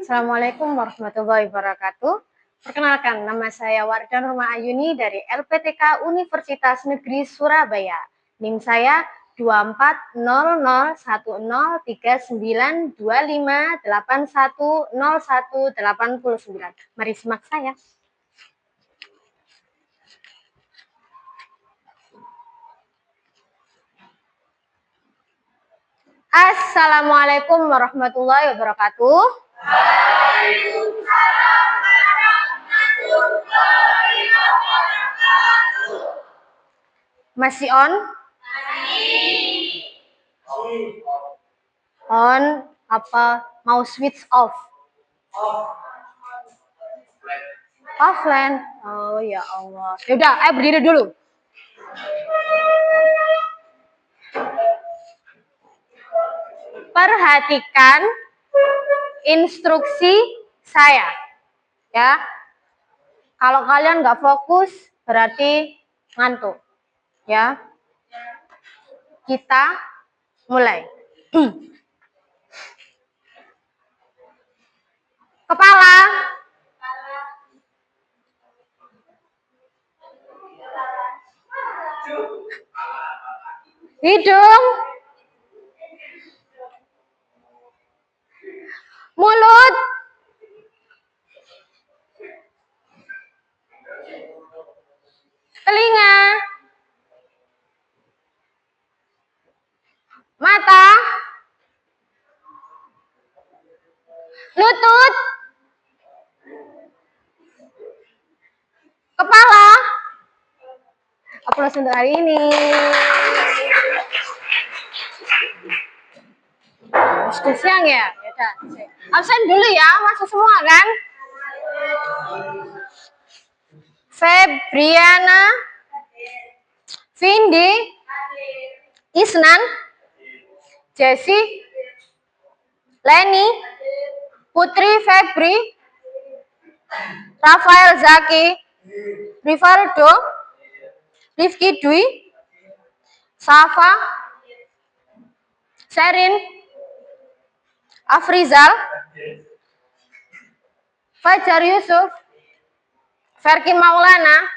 Assalamualaikum warahmatullahi wabarakatuh. Perkenalkan, nama saya Wardah Nurma Ayuni dari LPTK Universitas Negeri Surabaya. NIM saya 2400103925810189. Mari simak saya. Assalamualaikum warahmatullahi wabarakatuh. Waalaikumsalam warahmatullahi wabarakatuh. Masih on? Masih. On apa? Mau switch off? Offline. Oh ya Allah. Yaudah, ayo berdiri dulu. Perhatikan instruksi saya, ya. Kalau kalian nggak fokus, berarti ngantuk, ya. Kita mulai. Kepala, hidung, mulut, telinga, mata, lutut, kepala. Aplaus untuk hari ini. Sudah siang ya? Yaudah. Absen dulu ya, masuk semua kan? Febriana, Vindi, Isnan, Jesse, Leni, Putri Febri, Rafael Zaki, Rivaldo, Rifki Dwi, Safa, Sherin, Afrizal, Fajar Yusuf, Ferki Maulana,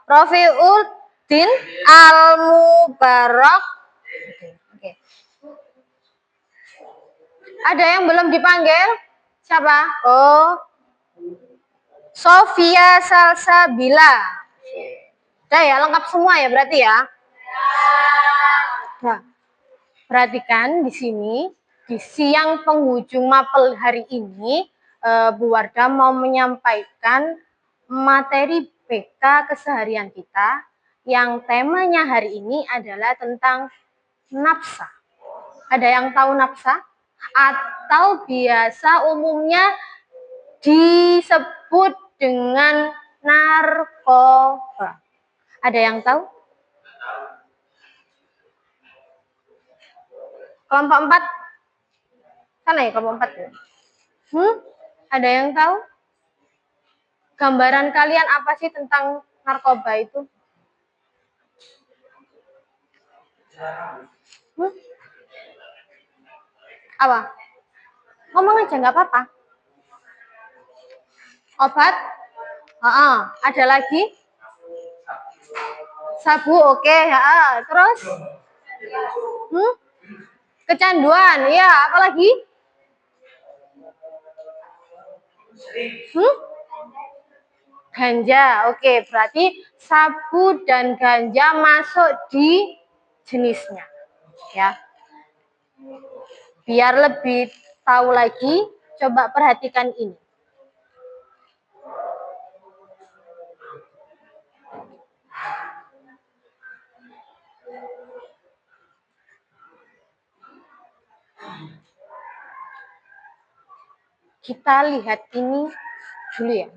Rofiuddin Al-Mubarak. Oke. Ada yang belum dipanggil? Siapa? Oh, Sofia Salsabila. Udah ya, lengkap semua ya berarti ya? Nah, perhatikan di sini, di siang penghujung mapel hari ini, Bu Wardah mau menyampaikan materi BK keseharian kita yang temanya hari ini adalah tentang nafsa. Ada yang tahu nafsa? Atau biasa umumnya disebut dengan narkoba. Ada yang tahu? Kelompok 4? Sana ya kelompok 4 ya? Ada yang tahu? Gambaran kalian apa sih tentang narkoba itu? Apa? Ngomong aja nggak apa-apa. Obat? Ada lagi? Sabu, oke. Terus? Kecanduan, ya. Apalagi? Ganja, oke. Berarti sabu dan ganja masuk di jenisnya, ya. Biar lebih tahu lagi, coba perhatikan ini. Kita lihat ini dulu ya.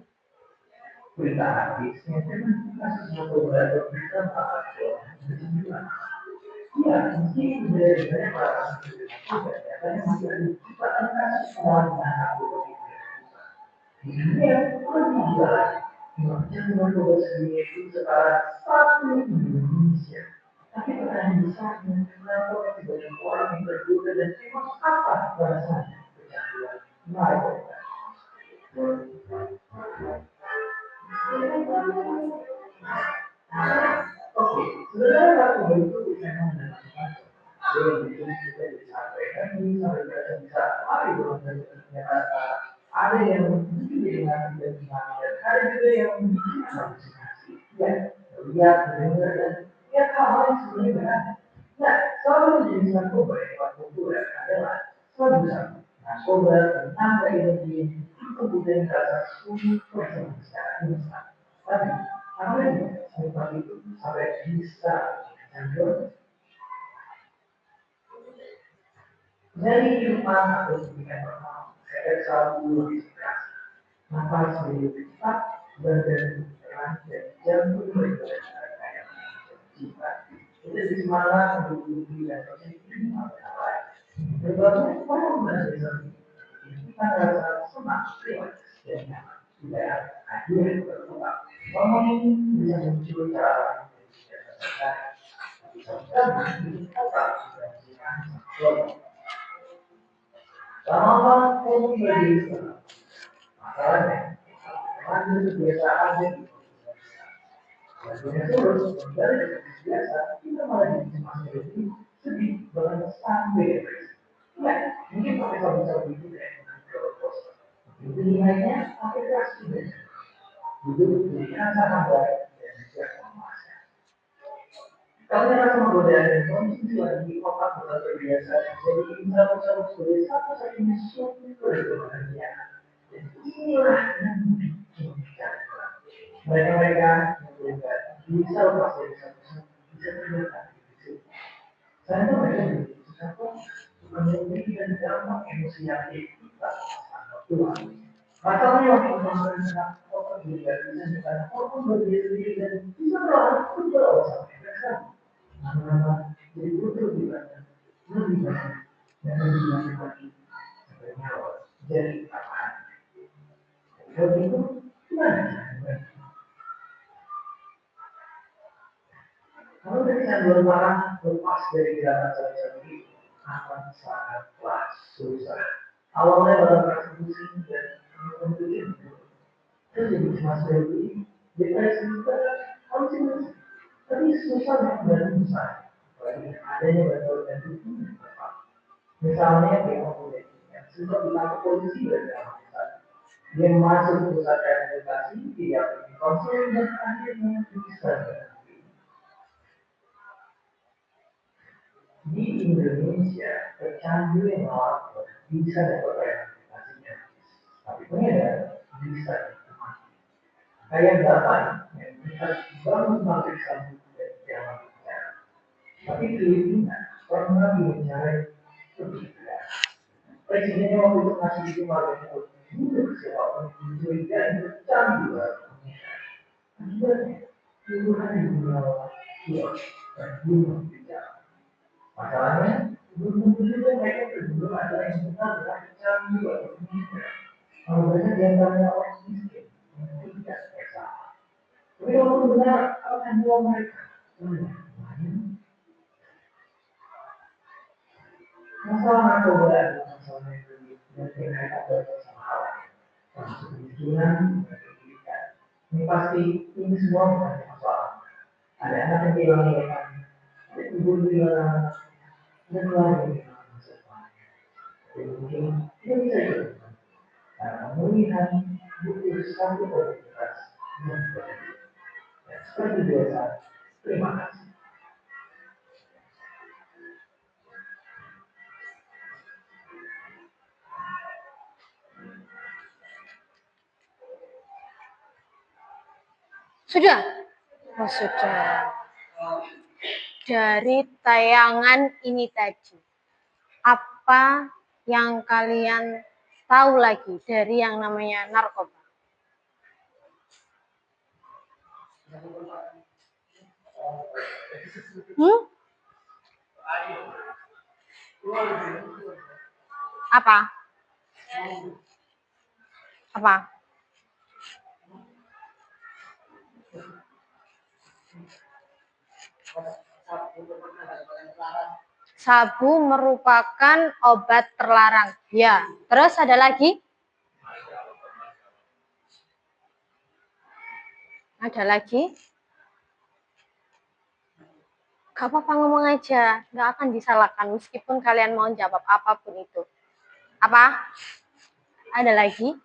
Tapi pertanyaan besarnya, kenapa masih banyak orang yang tergoda dan memang apa alasannya kecanduan narkoba? Oke, sebenarnya narkoba itu memang menentukan ada yang bikin kita disampaikan, sampai bisa lari dalam dari ternyata ada yang mungkin jadi nanti dan semangat, ada juga yang mungkin halusinasi, ya, lihat, mendengar dan ya hal-hal yang sebenarnya benar. Nah, salah satu jenis narkoba yang paling populer adalah sabu-sabu. Narkoba tentang ideologi itu kemudian terasa sulit secara instan. Tapi, apa yang seperti itu sampai bisa menjangkau dari kehidupan atau pendidikan pertama, efek sabu lebih keras, nafas lebih cepat, badan bergerak dan jantung bergerak kayak jiwa. Itu di semangat untuk diri dan positif apa berbagai orang berbeda. Kita rasa senang, relax, dan nyaman. Tidak adil berkembang. Ngomong ini bisa muncul cara yang tidak tersadar. Bisa kita tak bisa sama kamu berdiri masalahnya ambil kebiasaan dan lagunya terus dari biasa kita malah jadi semakin lebih sedih bahkan sampai depresi. Ya, mungkin pakai sabu-sabu itu kayak terus. Itu nilainya pakai keras juga. Duduk dengan sangat baik dan siap memuaskan. Kami rasa godaan dan kondisi lagi otak sudah terbiasa, jadi sabu-sabu sebagai satu-satunya sumber kebahagiaan. Dan inilah yang bikin kita mereka-mereka yang juga bisa lepas dari satu-satu bisa terlihat di situ. Saya tuh mereka jadi sesuatu memiliki dan dampak emosi yang kita sangat kuat. Masalahnya waktu pemerintah otak juga bisa karena orang berdiri sendiri dan bisa melakukan beberapa sampai mereka nama-nama jadi butuh lebih banyak dan lebih banyak lagi sampai nyawa jadi apaan kalau itu gimana kalau dari canduan parah lepas dari gerakan sehari-hari akan sangatlah susah awalnya dalam persekusi dan kemudian terus jadi cemas berlebih depresi juga halusinasi tapi susah dan susah adanya bantuan dan dukungan misalnya yang yang sudah ditangkap polisi dan dia masuk pusat rehabilitasi tidak konseling dan akhirnya bisa di Indonesia pecandu yang melapor bisa dapat rehabilitasi gratis tapi pengedar bisa dihukum kayak delapan yang kita baru masuk satu dan jangan bicara tapi Filipina pernah bicara lebih berat presidennya waktu itu ngasih itu warganya untuk siapapun mencurigai bercandu akibatnya puluhan ribu nyawa hilang dan bunuh bicara masalahnya belum tentu juga mereka berdua adalah yang benar benar candu atau meninggal kalau mereka diantaranya orang miskin yang tidak bersalah tapi kalau benar akan dua mereka masalah narkoba adalah masalah yang rumit dan berkaitan dengan sama hal lain termasuk kemiskinan dan pendidikan ini pasti ini semua bukan masalah ada anak yang kehilangan nilainya ada ibu yang kehilangan anak dan keluarga yang kehilangan masa depannya jadi mungkin tidak bisa dilakukan karena melihat butuh satu komunitas yang berbeda dan seperti biasa terima kasih. Sudah? Oh, sudah. Dari tayangan ini tadi, apa yang kalian tahu lagi dari yang namanya narkoba? Hmm? Apa? Apa? Sabu merupakan obat terlarang. Ya. Terus ada lagi? Ada lagi? Gak apa-apa, ngomong aja. Gak akan disalahkan meskipun kalian mau jawab apapun itu. Apa? Ada lagi?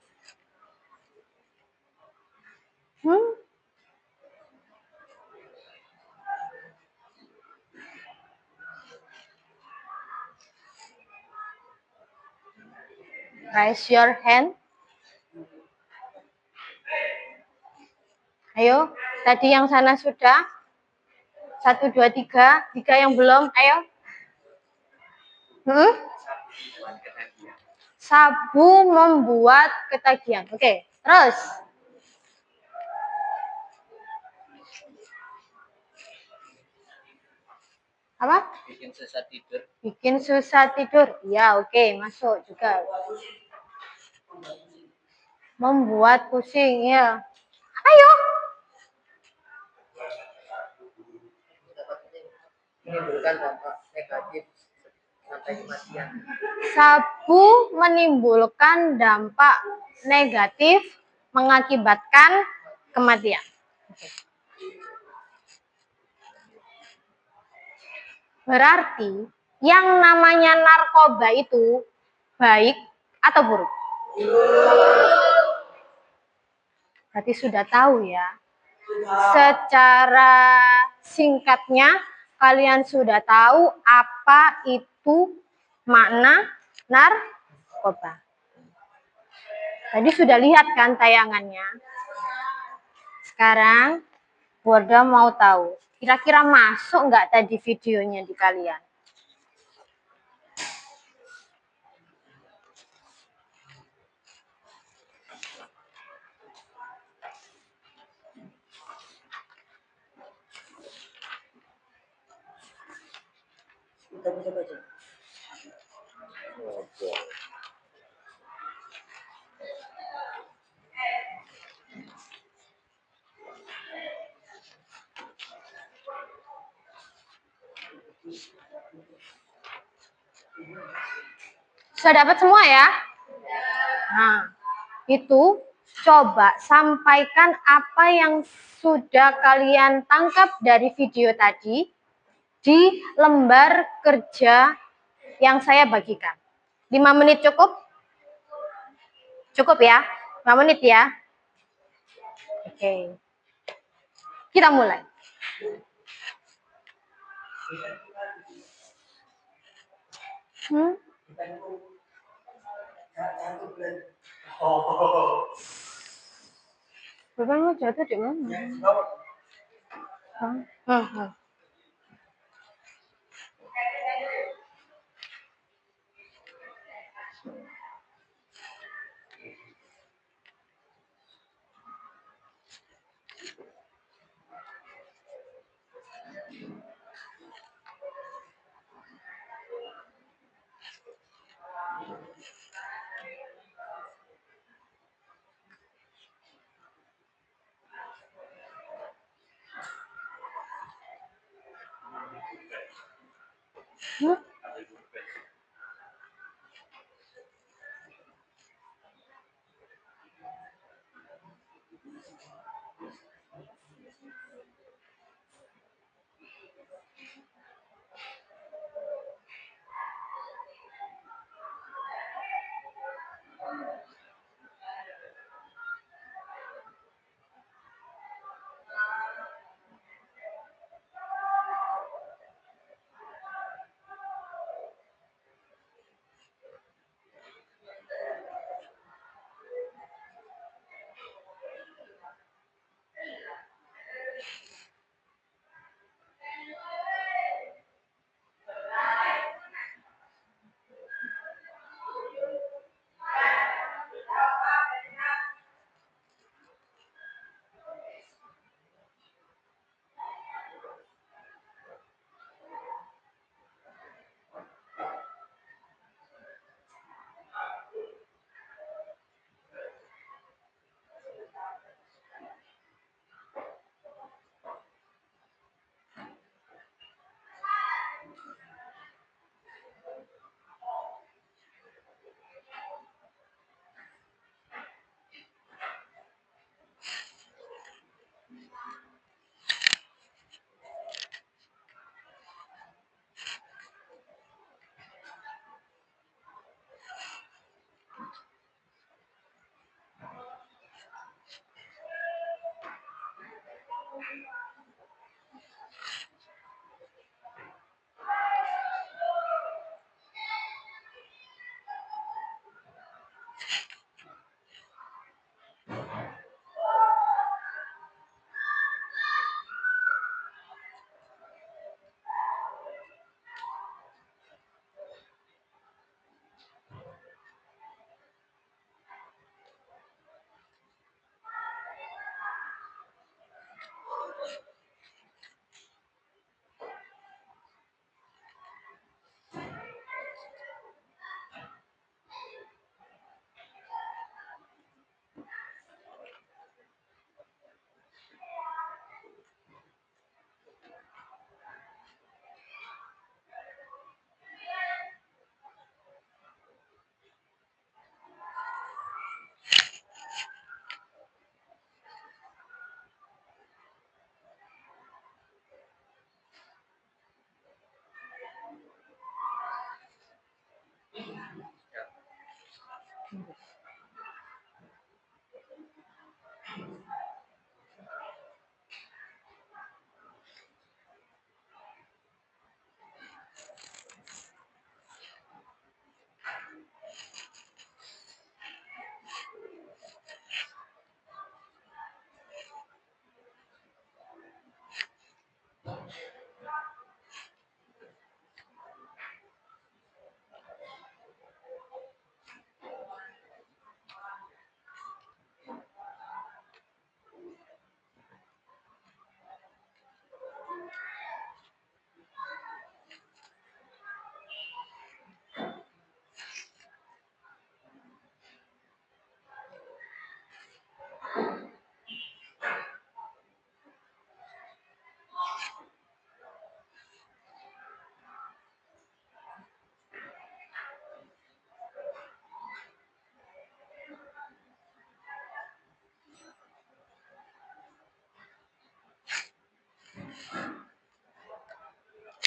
Raise your hand. Ayo, tadi yang sana sudah. 1, 2, 3. 3 yang belum, ayo. Sabu membuat ketagihan. Oke, terus. Apa? Bikin susah tidur. Bikin susah tidur. Ya, oke, masuk juga. Membuat pusing, ya. Ayo. Menimbulkan dampak negatif sampai kematian. Sabu menimbulkan dampak negatif mengakibatkan kematian. Berarti yang namanya narkoba itu baik atau buruk? Berarti sudah tahu ya. Secara singkatnya kalian sudah tahu apa itu makna narkoba. Tadi sudah lihat kan tayangannya. Sekarang Wardah mau tahu, kira-kira masuk nggak tadi videonya di kalian? Kita bisa baca. Sudah dapat semua ya? Nah, itu coba sampaikan apa yang sudah kalian tangkap dari video tadi di lembar kerja yang saya bagikan. 5 menit cukup? Cukup ya? 5 menit ya? Oke. Kita mulai. Bapak mau jatuh di mana?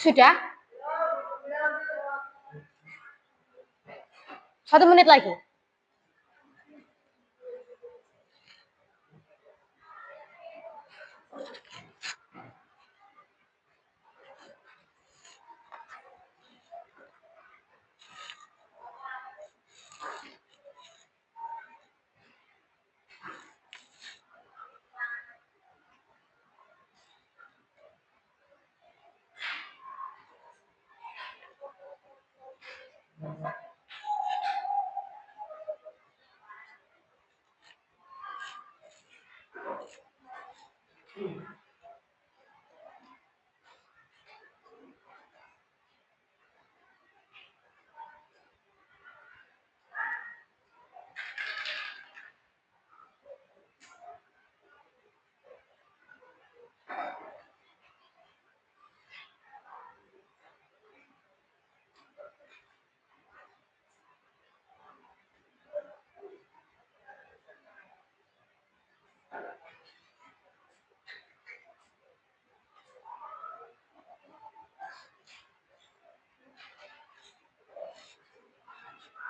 Sudah? 1 menit lagi.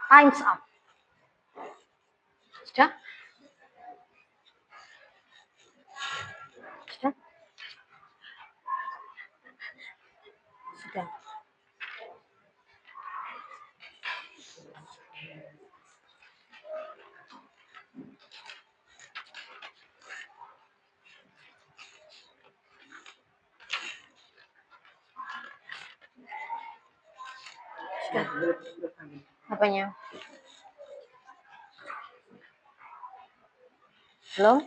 Time's up. Sudah? Sudah? Sudah. Sudah. Apanya? Belum?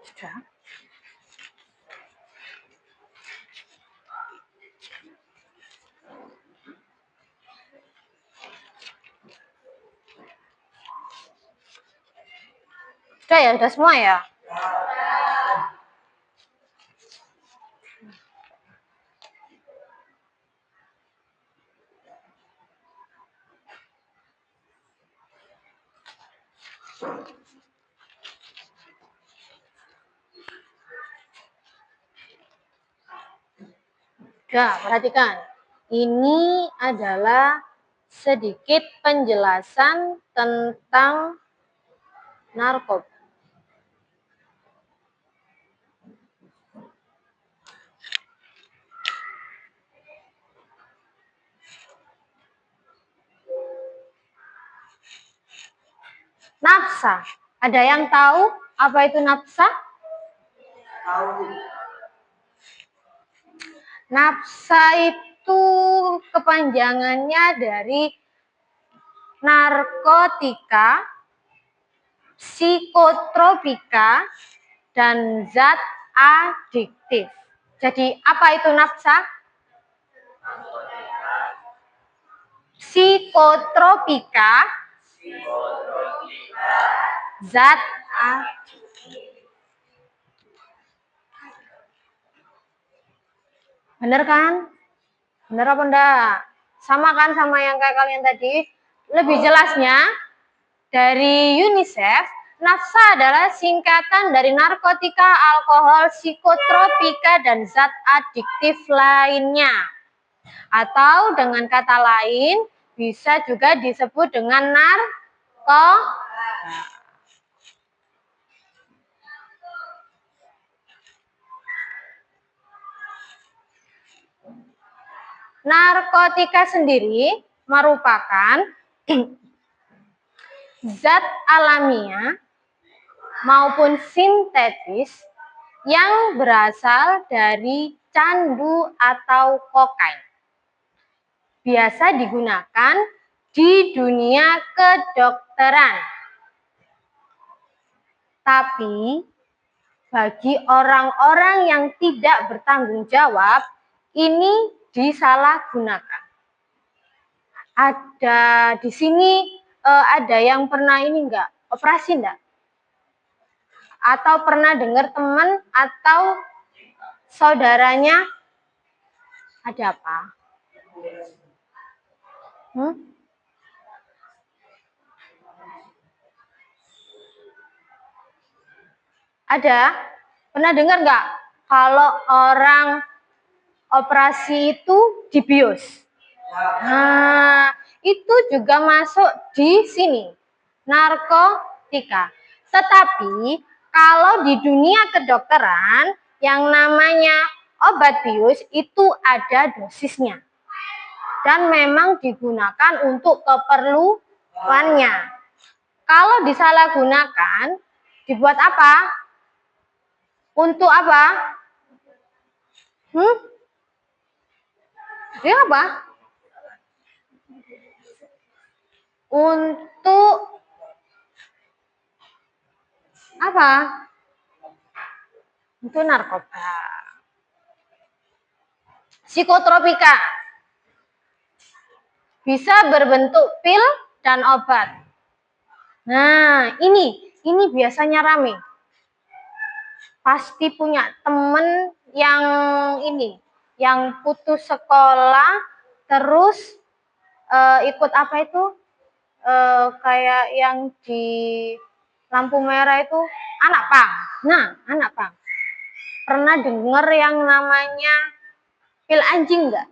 Sudah. Sudah ya? Sudah semua ya? Sudah, perhatikan. Ini adalah sedikit penjelasan tentang narkoba. Nafsa. Ada yang tahu apa itu nafsa? Nafsa itu kepanjangannya dari narkotika, psikotropika, dan zat adiktif. Jadi apa itu nafsa? Psikotropika, zat adiktif. Bener kan? Bener apa enggak? Sama kan sama yang kayak kalian tadi? Lebih jelasnya, dari UNICEF, nafsa adalah singkatan dari narkotika, alkohol, psikotropika, dan zat adiktif lainnya. Atau dengan kata lain, bisa juga disebut dengan narkoba. Narkotika sendiri merupakan zat alamiah maupun sintetis yang berasal dari candu atau kokain. Biasa digunakan di dunia kedokteran. Tapi bagi orang-orang yang tidak bertanggung jawab, ini disalahgunakan. Ada di sini ada yang pernah ini enggak? Operasi enggak? Atau pernah dengar teman atau saudaranya ada apa? Ada? Pernah dengar nggak kalau orang operasi itu dibius? Nah, itu juga masuk di sini, narkotika. Tetapi kalau di dunia kedokteran yang namanya obat bius itu ada dosisnya. Dan memang digunakan untuk keperluannya. Kalau disalahgunakan, dibuat apa? Untuk apa? Dia apa? Untuk apa? Untuk narkoba. Psikotropika. Bisa berbentuk pil dan obat. Nah, ini biasanya rame. Pasti punya temen yang ini, yang putus sekolah, terus ikut apa itu, kayak yang di lampu merah itu, anak pang. Nah, anak pang. Pernah dengar yang namanya pil anjing enggak?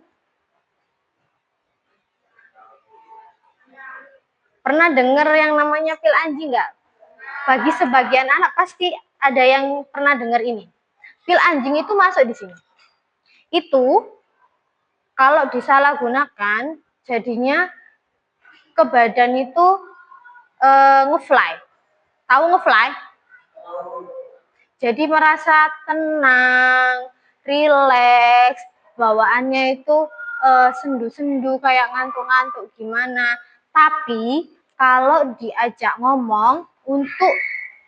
Pernah dengar yang namanya pil anjing enggak? Bagi sebagian anak pasti ada yang pernah dengar ini. Pil anjing itu masuk di sini. Itu kalau disalahgunakan jadinya ke badan itu ngefly. Tahu ngefly? Jadi merasa tenang, rileks, bawaannya itu sendu-sendu kayak ngantuk-ngantuk gimana. Tapi kalau diajak ngomong untuk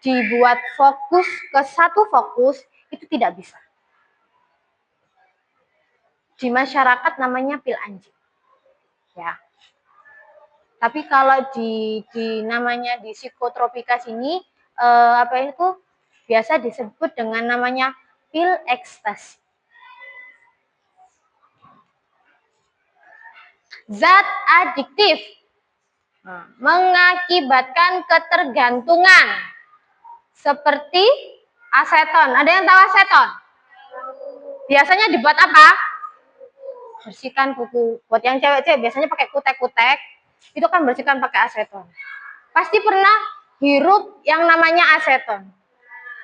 dibuat fokus ke satu fokus itu tidak bisa. Di masyarakat namanya pil anjing. Ya. Tapi kalau di namanya di psikotropika sini apa itu biasa disebut dengan namanya pil ekstasi. Zat adiktif mengakibatkan ketergantungan seperti aseton. Ada yang tahu aseton? Biasanya dibuat apa? bersihkan kuku. Buat yang cewek-cewek biasanya pakai kutek-kutek, itu kan bersihkan pakai aseton. Pasti pernah hirup yang namanya aseton.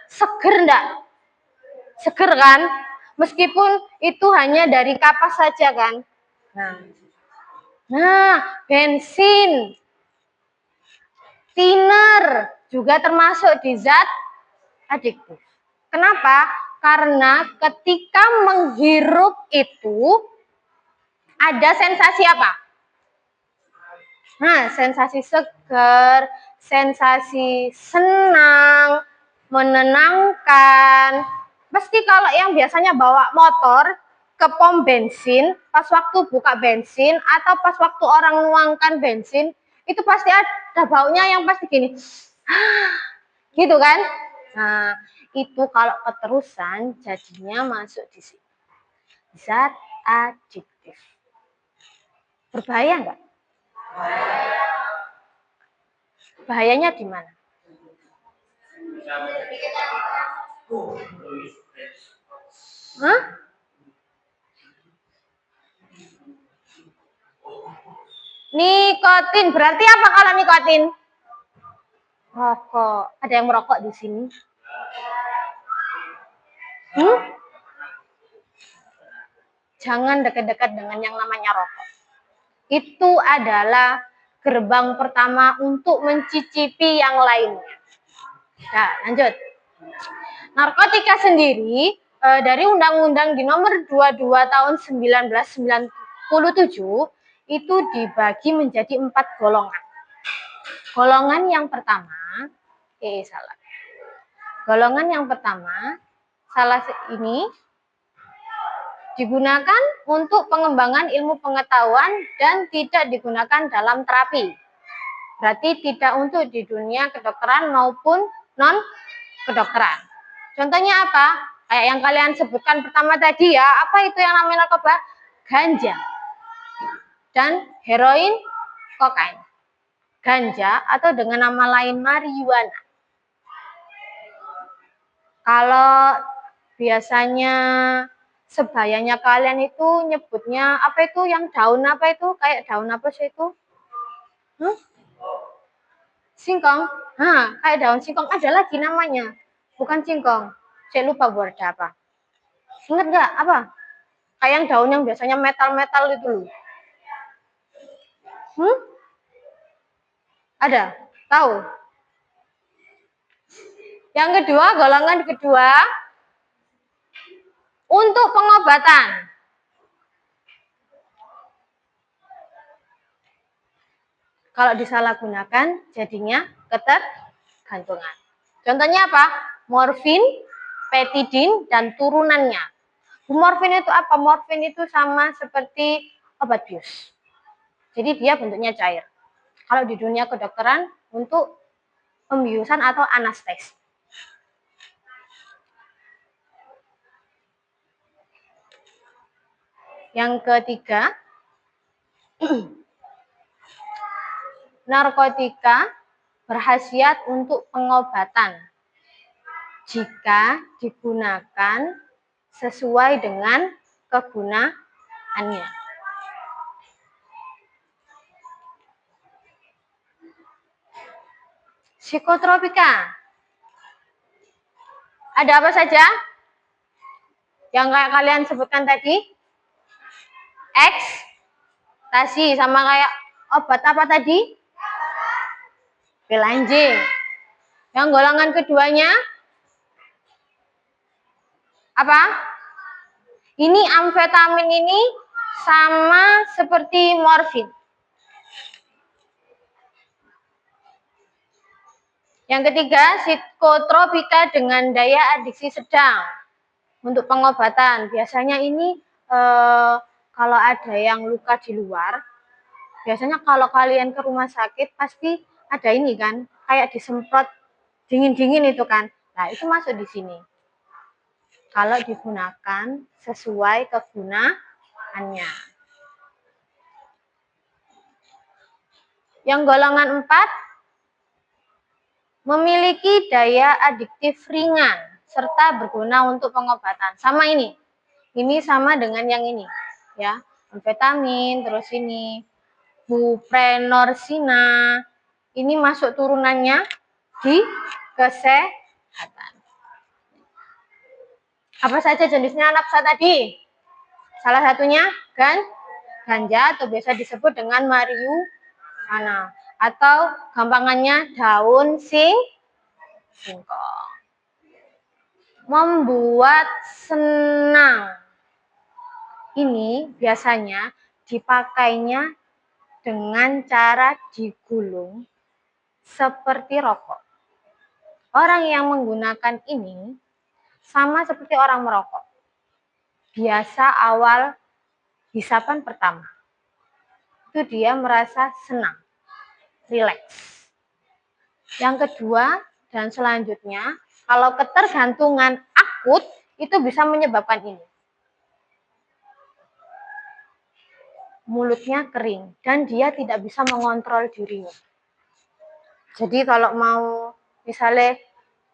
Seger enggak? Seger kan? Meskipun itu hanya dari kapas saja kan. Nah, bensin, thinner juga termasuk di zat adiktif. Kenapa? Karena ketika menghirup itu ada sensasi apa? Nah, sensasi segar, sensasi senang, menenangkan. Pasti kalau yang biasanya bawa motor ke pom bensin, pas waktu buka bensin atau pas waktu orang nuangkan bensin, itu pasti ada baunya yang pasti gini. Gitu kan? Nah, itu kalau keterusan jadinya masuk di sini. Zat adiktif. Berbahaya enggak? Bahayanya di mana? Hah? Nikotin. Berarti apa kalau nikotin? Rokok. Ada yang merokok di sini? Jangan dekat-dekat dengan yang namanya rokok. Itu adalah gerbang pertama untuk mencicipi yang lainnya. Nah, lanjut. Narkotika sendiri dari Undang-Undang di nomor 22 tahun 1997 itu dibagi menjadi 4 golongan. Golongan yang pertama, salah. Golongan yang pertama, salah ini digunakan untuk pengembangan ilmu pengetahuan dan tidak digunakan dalam terapi. Berarti tidak untuk di dunia kedokteran maupun non-kedokteran. Contohnya apa? Kayak yang kalian sebutkan pertama tadi ya, apa itu yang namanya narkoba? Ganja dan heroin, kokain. Ganja atau dengan nama lain marijuana. Kalau biasanya sebayanya kalian itu nyebutnya apa itu yang daun apa itu? Kayak daun apa sih itu? Singkong. Nah, kayak daun singkong ada lagi namanya. Bukan singkong. Saya lupa buat apa. Ingat nggak apa? Kayak yang daun yang biasanya metal-metal itu loh. Ada? Tahu? Yang kedua, golongan kedua untuk pengobatan. Kalau disalahgunakan jadinya ketergantungan. Contohnya apa? Morfin, petidin, dan turunannya. Morfin itu apa? Morfin itu sama seperti obat bius. Jadi dia bentuknya cair. Kalau di dunia kedokteran untuk pembiusan atau anestesi. Yang ketiga, narkotika berkhasiat untuk pengobatan jika digunakan sesuai dengan kegunaannya. Psikotropika. Ada apa saja? Yang kayak kalian sebutkan tadi? Ekstasi sama kayak obat apa tadi? Pil anjing. Yang golongan keduanya apa? Ini amfetamin ini sama seperti morfin. Yang ketiga, psikotropika dengan daya adiksi sedang untuk pengobatan. Biasanya ini kalau ada yang luka di luar, biasanya kalau kalian ke rumah sakit pasti ada ini kan, kayak disemprot dingin-dingin itu kan. Nah, itu masuk di sini. Kalau digunakan sesuai kegunaannya. Yang golongan 4 memiliki daya adiktif ringan serta berguna untuk pengobatan. Sama ini. Ini sama dengan yang ini, ya. amfetamin, terus ini buprenorfina. Ini masuk turunannya di kesehatan. Apa saja jenisnya nafsa tadi? Salah satunya ganja atau biasa disebut dengan marijuana atau gampangannya daun singkong. Membuat senang. Ini biasanya dipakainya dengan cara digulung seperti rokok. Orang yang menggunakan ini sama seperti orang merokok. Biasa awal hisapan pertama. Itu dia merasa senang, rileks. Yang kedua dan selanjutnya, kalau ketergantungan akut itu bisa menyebabkan ini. Mulutnya kering dan dia tidak bisa mengontrol dirinya. Jadi kalau mau misalnya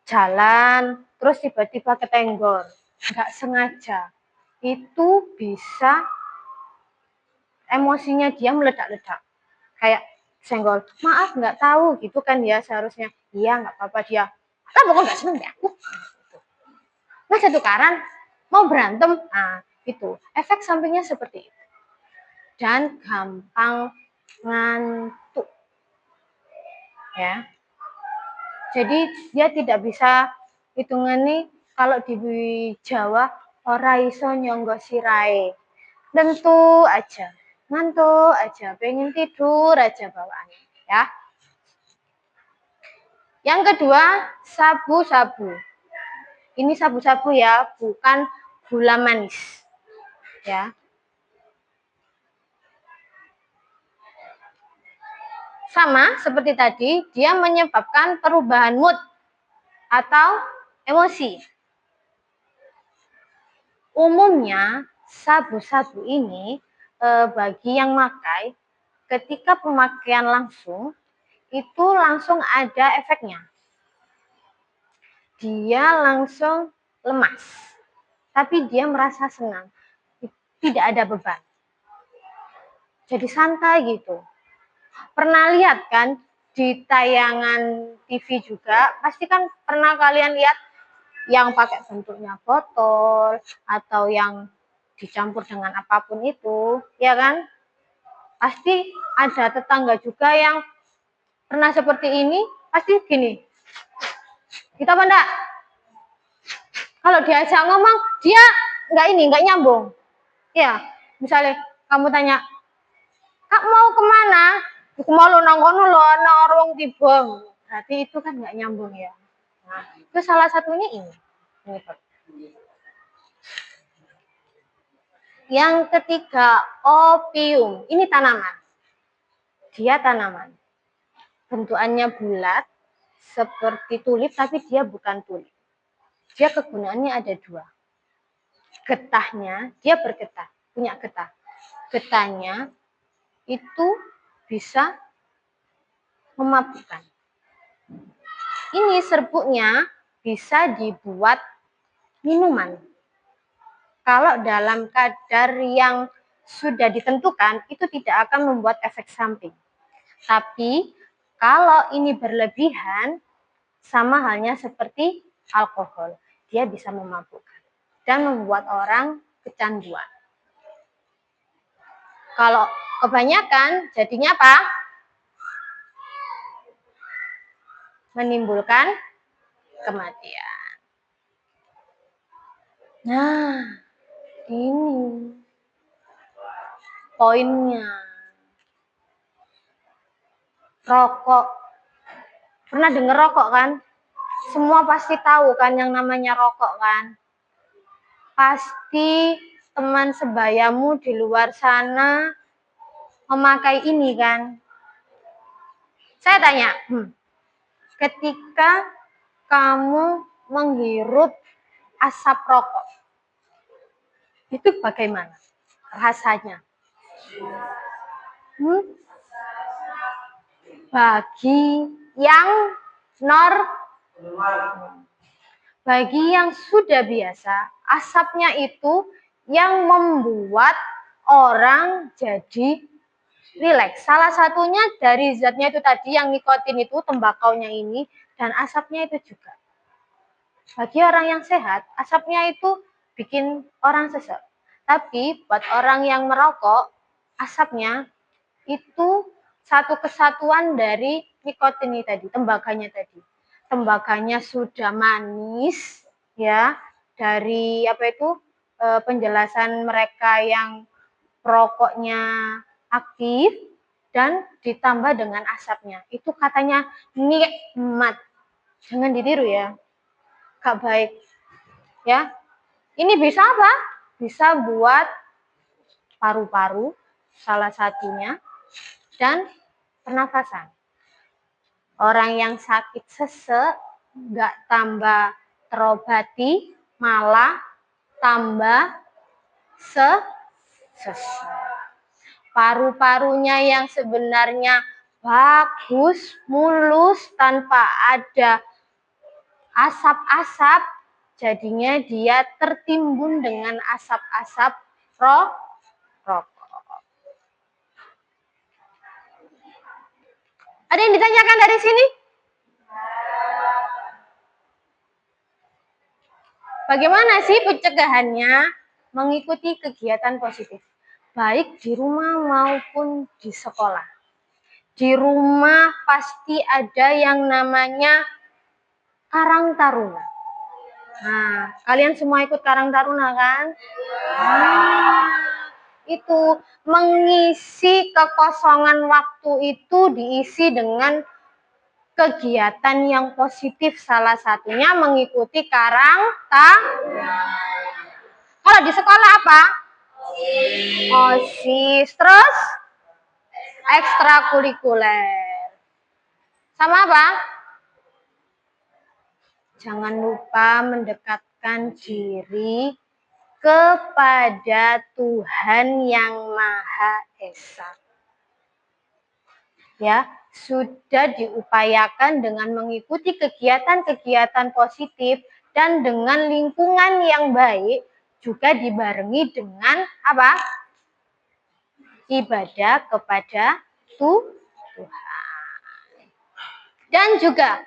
jalan terus tiba-tiba ketenggor, nggak sengaja, itu bisa emosinya dia meledak-ledak. Kayak senggol, maaf nggak tahu gitu kan ya seharusnya. Iya nggak apa-apa dia. Lah pokoknya nggak seneng deh aku. Mas tukaran, mau berantem, nah itu efek sampingnya seperti itu. Dan gampang ngantuk. Ya. Jadi dia tidak bisa hitungan nih kalau di Jawa ora iso nyonggo sirahe. Tentu aja, ngantuk aja, pengen tidur aja bawaannya, ya. Yang kedua, sabu-sabu. Ini sabu-sabu ya, bukan gula manis. Ya. Sama seperti tadi, dia menyebabkan perubahan mood atau emosi. Umumnya, sabu-sabu ini bagi yang makai, ketika pemakaian langsung, itu langsung ada efeknya. Dia langsung lemas, tapi dia merasa senang, tidak ada beban. Jadi santai gitu. Pernah lihat kan di tayangan TV juga, pasti kan pernah kalian lihat yang pakai bentuknya botol atau yang dicampur dengan apapun itu, ya kan? Pasti ada tetangga juga yang pernah seperti ini, pasti gini. Kita apa enggak? Kalau diajak ngomong, dia nggak nyambung. Ya, misalnya kamu tanya, Kak mau kemana? Aku mau lu nongkono lo, norong tibong. Berarti itu kan nggak nyambung ya. Nah, itu salah satunya ini. Yang ketiga, opium. Ini tanaman. Dia tanaman. Bentukannya bulat, seperti tulip, tapi dia bukan tulip. Dia kegunaannya ada dua. Getahnya, dia bergetah, punya getah. Getahnya itu bisa memabukkan. Ini serbuknya bisa dibuat minuman. Kalau dalam kadar yang sudah ditentukan, itu tidak akan membuat efek samping. Tapi kalau ini berlebihan, sama halnya seperti alkohol, dia bisa memabukkan dan membuat orang kecanduan. Kalau kebanyakan, jadinya apa? Menimbulkan kematian. Nah, ini poinnya. Rokok. Pernah dengar rokok kan? Semua pasti tahu kan yang namanya rokok kan? Pasti teman sebayamu di luar sana memakai ini kan? Saya tanya, ketika kamu menghirup asap rokok, itu bagaimana rasanya? Bagi yang bagi yang sudah biasa, asapnya itu yang membuat orang jadi rileks. Salah satunya dari zatnya itu tadi, yang nikotin itu, tembakaunya ini, dan asapnya itu juga. Bagi orang yang sehat, asapnya itu bikin orang sesek. Tapi buat orang yang merokok, asapnya itu satu kesatuan dari nikotin ini tadi, tembakanya tadi. Tembakanya sudah manis, ya, dari penjelasan mereka yang rokoknya aktif, dan ditambah dengan asapnya. Itu katanya nikmat. Jangan ditiru ya. Gak baik. Ya. Ini bisa apa? Bisa buat paru-paru salah satunya, dan pernafasan. Orang yang sakit sesek nggak tambah terobati, malah tambah sesek. Paru-parunya yang sebenarnya bagus, mulus, tanpa ada asap-asap, jadinya dia tertimbun dengan asap-asap rokok. Ada yang ditanyakan dari sini? Bagaimana sih pencegahannya? Mengikuti kegiatan positif, baik di rumah maupun di sekolah. Di rumah pasti ada yang namanya Karang Taruna. Nah, kalian semua ikut Karang Taruna kan? Itu mengisi kekosongan waktu itu diisi dengan kegiatan yang positif, salah satunya mengikuti Karang Taruna. Kalau di sekolah apa? OSIS. Terus ekstrakurikuler. Sama apa? Jangan lupa mendekatkan diri kepada Tuhan Yang Maha Esa. Ya, sudah diupayakan dengan mengikuti kegiatan-kegiatan positif dan dengan lingkungan yang baik, juga dibarengi dengan apa? Ibadah kepada Tuhan. Dan juga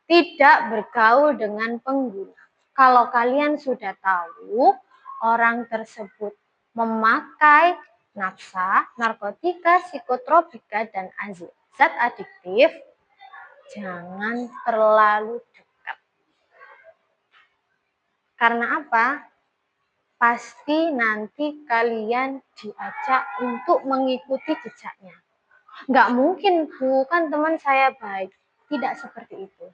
tidak bergaul dengan pengguna. Kalau kalian sudah tahu orang tersebut memakai nafsa, narkotika, psikotropika, dan zat adiktif, jangan terlalu dekat. Karena apa? Pasti nanti kalian diajak untuk mengikuti jejaknya. Nggak mungkin, Bu, kan teman saya baik. Tidak seperti itu.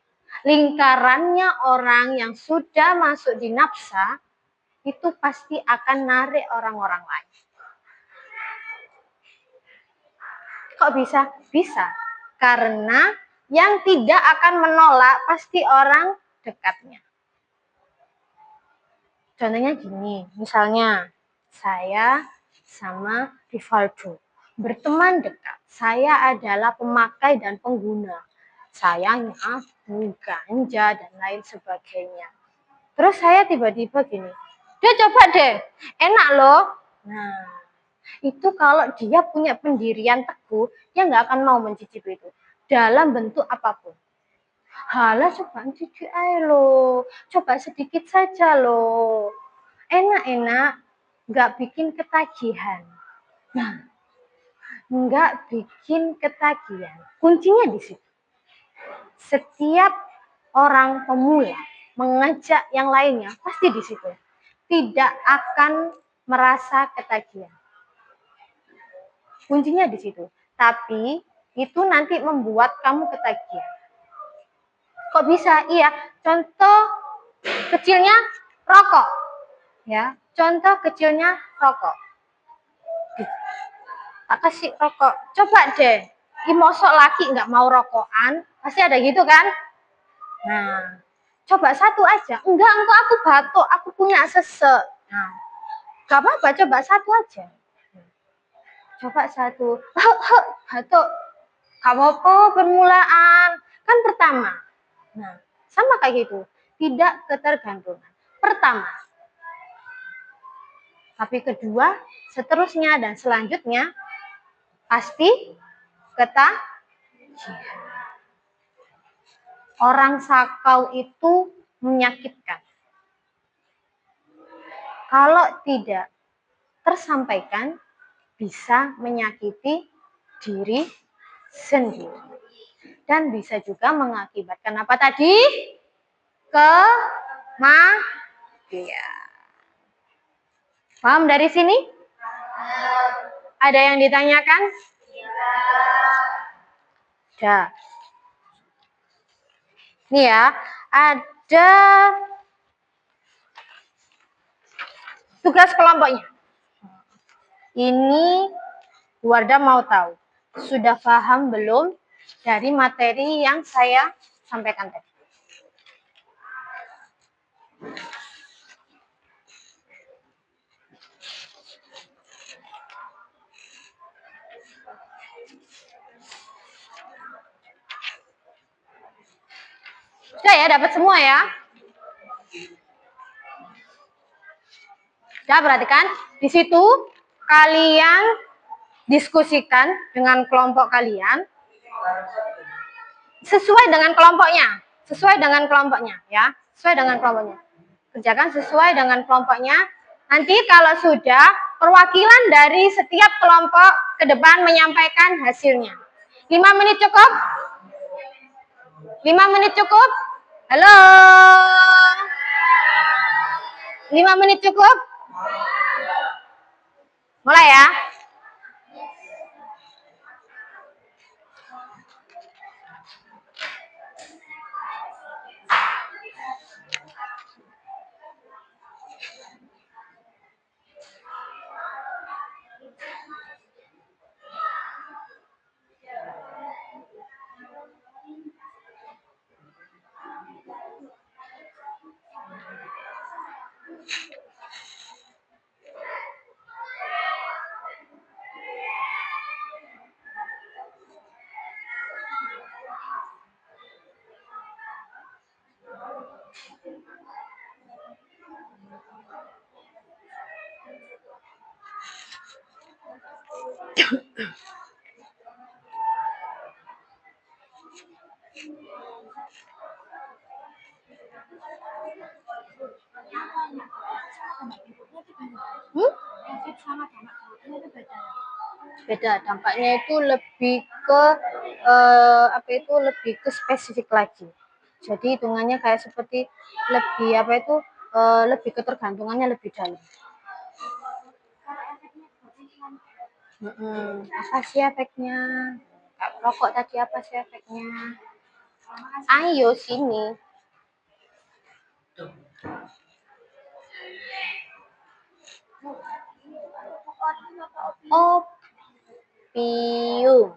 Lingkarannya orang yang sudah masuk di nafsa, itu pasti akan narik orang-orang lain. Kok bisa? Bisa. Karena yang tidak akan menolak pasti orang dekatnya. Contohnya gini, misalnya saya sama Rivaldo berteman dekat. Saya adalah pemakai dan pengguna. Saya nyabu, ganja, dan lain sebagainya. Terus saya tiba-tiba gini, dia coba deh, enak loh. Nah, itu kalau dia punya pendirian teguh, dia nggak akan mau mencicipi itu. Dalam bentuk apapun. Halah, coba cicip aja loh. Coba sedikit saja loh. Enak-enak, nggak bikin ketagihan. Nah, nggak bikin ketagihan. Kuncinya di situ. Setiap orang pemula mengajak yang lainnya, pasti di situ. Tidak akan merasa ketagihan. Kuncinya di situ. Tapi itu nanti membuat kamu ketagihan. Kok bisa? Iya, contoh kecilnya rokok. Ya, contoh kecilnya rokok. Tak kasih rokok. Coba deh, imosok laki nggak mau rokokan, pasti ada gitu kan? Nah, coba satu aja. Enggak, aku batuk, aku punya sesek. Nah, gak apa-apa, coba satu aja. Coba satu. Batuk. Gak apa-apa, permulaan. Kan pertama. Nah, sama kayak gitu. Tidak ketergantungan. Pertama, Tapi kedua, seterusnya, dan selanjutnya pasti ketagihan. Orang sakau itu menyakitkan. Kalau tidak tersampaikan, bisa menyakiti diri sendiri. Dan bisa juga mengakibatkan apa tadi? Kematian. Paham dari sini? Ada yang ditanyakan? Ada. Nih ya, ada tugas kelompoknya. Ini Wardah mau tahu, sudah paham belum dari materi yang saya sampaikan tadi? Sudah ya, dapat semua ya? Sudah, perhatikan. Di situ kalian diskusikan dengan kelompok kalian sesuai dengan kelompoknya. Sesuai dengan kelompoknya ya. Sesuai dengan kelompoknya. Kerjakan sesuai dengan kelompoknya. Nanti kalau sudah, perwakilan dari setiap kelompok ke depan menyampaikan hasilnya. 5 menit cukup? 5 menit cukup? Halo? 5 menit cukup? Mulai ya. Beda, dampaknya itu lebih ke lebih ke spesifik lagi. Jadi hitungannya kayak seperti lebih lebih ketergantungannya lebih dalam. Apa sih efeknya? Rokok tadi apa sih efeknya? Ayo sini. Opium.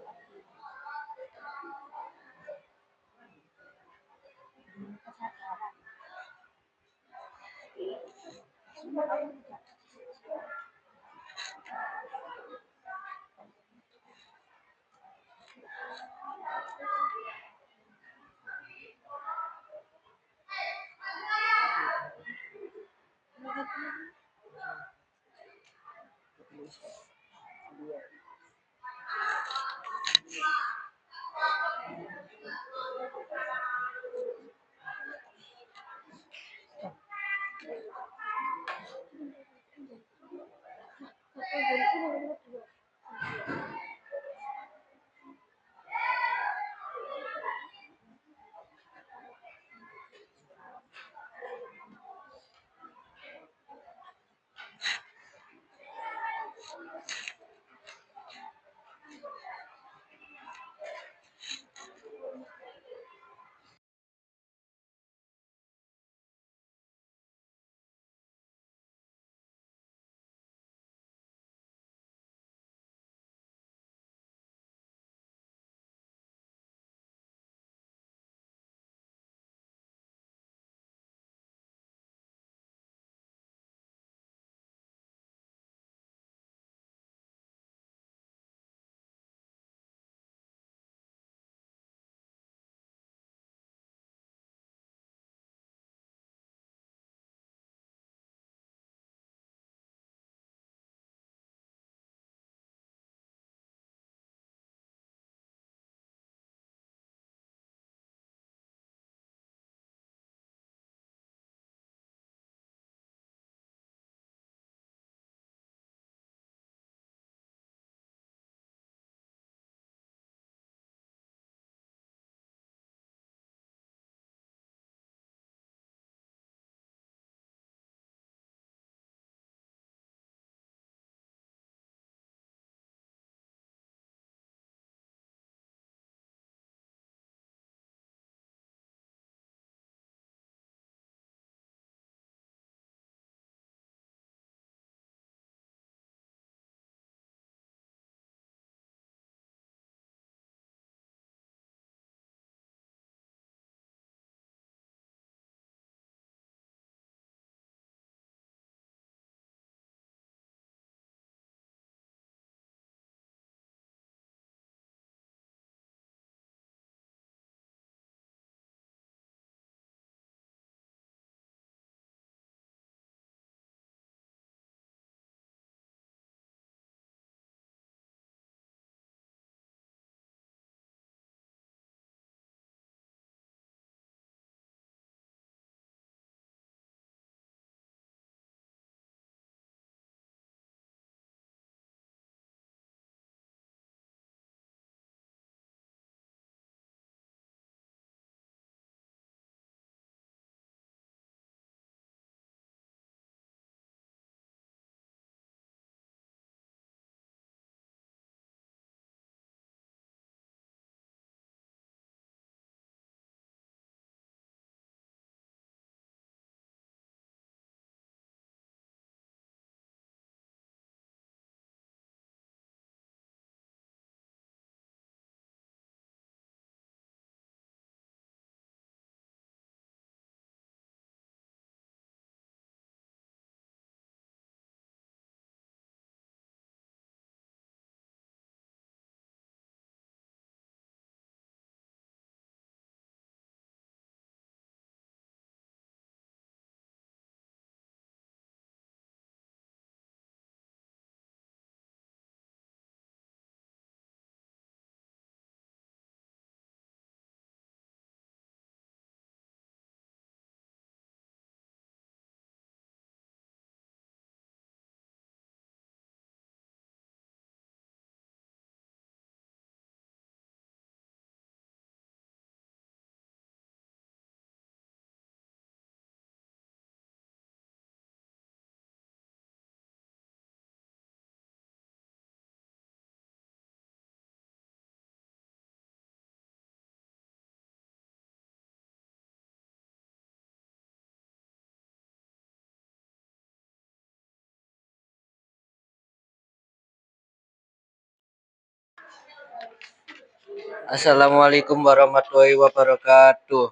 Assalamualaikum warahmatullahi wabarakatuh.